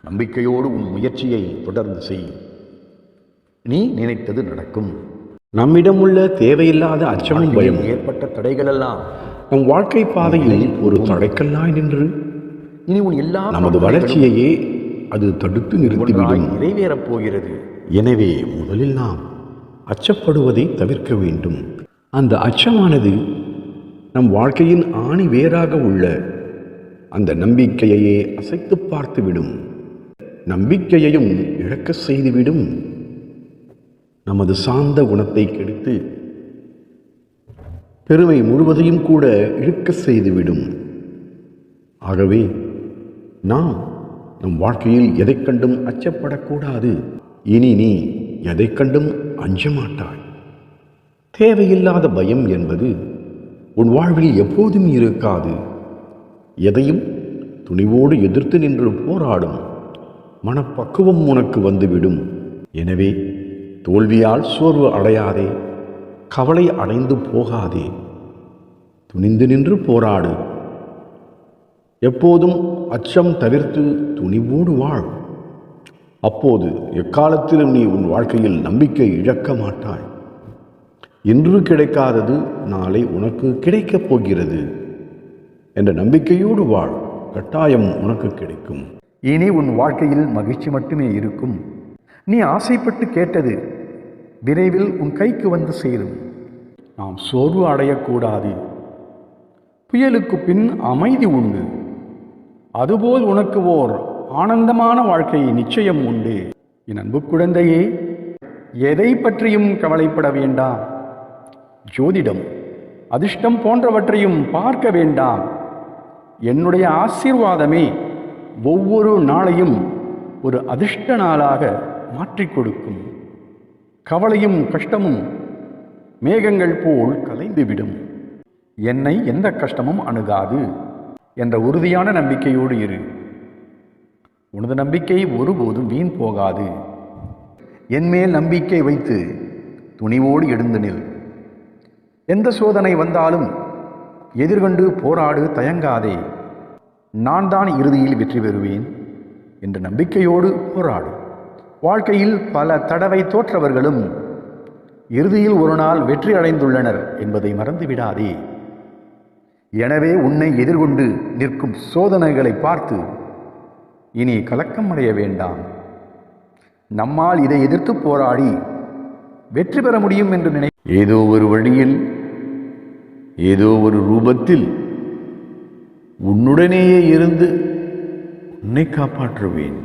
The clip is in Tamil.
நம்பிக்கையோடு உன் முயற்சியை தொடர்ந்து செய். நீ நினைத்தது நடக்கும். நம்மிடமுள்ள தேவையில்லாத அச்சமும் பயம் ஏற்பட்ட தடைகளெல்லாம் நம் வாழ்க்கை பாதையில் ஒரு தடைக்கல்லாய் நின்று இனி உன் எல்லா நமது வளர்ச்சியையே அது தடுத்து நிறுத்திவிடும். நிறைவேறப் போகிறது. எனவே முதலில் நாம் அச்சப்படுவதை தவிர்க்க வேண்டும். அந்த அச்சமானது நம் வாழ்க்கையின் ஆணி வேராக உள்ள அந்த நம்பிக்கையையே அசைத்து பார்த்துவிடும். நம்பிக்கையையும் இழக்க செய்துவிடும். நமது சார்ந்த குணத்தை கெடுத்து பெருமை முழுவதையும் கூட இழுக்க செய்துவிடும். ஆகவே நாம் நம் வாழ்க்கையில் எதை கண்டும் அச்சப்படக்கூடாது. இனி நீ எதை கண்டும் அஞ்ச மாட்டாய். தேவையில்லாத பயம் என்பது உன் வாழ்வில் எப்போதும் இருக்காது. எதையும் துணிவோடு எதிர்த்து நின்று போராடும் மனப்பக்குவம் உனக்கு வந்துவிடும். எனவே தோல்வியால் சோர்வு அடையாதே, கவலை அடைந்து போகாதே. துணிந்து நின்று போராடு. எப்போதும் அச்சம் தவிர்த்து துணிவோடு வாழ். அப்போது எக்காலத்திலும் நீ உன் வாழ்க்கையில் நம்பிக்கை இழக்க மாட்டாய். இன்று கிடைக்காதது நாளை உனக்கு கிடைக்கப் போகிறது என்ற நம்பிக்கையோடு வாழ். கட்டாயம் உனக்கு கிடைக்கும். இனி உன் வாழ்க்கையில் மகிழ்ச்சி மட்டுமே இருக்கும். நீ ஆசைப்பட்டு கேட்டது விரைவில் உன் கைக்கு வந்து சேரும். நாம் சோர்வு அடையக்கூடாது. புயலுக்கு பின் அமைதி உண்டு. அதுபோல் உனக்கு ஓர் ஆனந்தமான வாழ்க்கை நிச்சயம் உண்டு. என் அன்பு குழந்தையே, எதை பற்றியும் கவலைப்பட வேண்டாம். ஜோதிடம், அதிர்ஷ்டம் போன்றவற்றையும் பார்க்க வேண்டாம். என்னுடைய ஆசீர்வாதமே ஒவ்வொரு நாளையும் ஒரு அதிர்ஷ்ட நாளாக மாற்றிக் கொடுக்கும். கவலையும் கஷ்டமும் மேகங்கள் போல் கலைந்துவிடும். என்னை எந்த கஷ்டமும் அணுகாது என்ற உறுதியான நம்பிக்கையோடு இரு. உனது நம்பிக்கை ஒருபோதும் வீண் போகாது. என்மேல் நம்பிக்கை வைத்து துணிவோடு எழுந்து நில். எந்த சோதனை வந்தாலும் எதிர்கொண்டு போராடு, தயங்காதே. நான் தான் இறுதியில் வெற்றி பெறுவேன் என்ற நம்பிக்கையோடு போராடு. வாழ்க்கையில் பல தடவை தோற்றவர்களும் இறுதியில் ஒரு நாள் வெற்றி அடைந்துள்ளனர் என்பதை மறந்துவிடாதே. எனவே உன்னை எதிர்கொண்டு நிற்கும் சோதனைகளை பார்த்து இனி கலக்கம் அடைய வேண்டாம். நம்மால் இதை எதிர்த்து போராடி வெற்றி பெற முடியும் என்று நினை. ஏதோ ஒரு வழியில், ஏதோ ஒரு ரூபத்தில் உன்னுடனேயே இருந்து உன்னை காப்பாற்றுவேன்.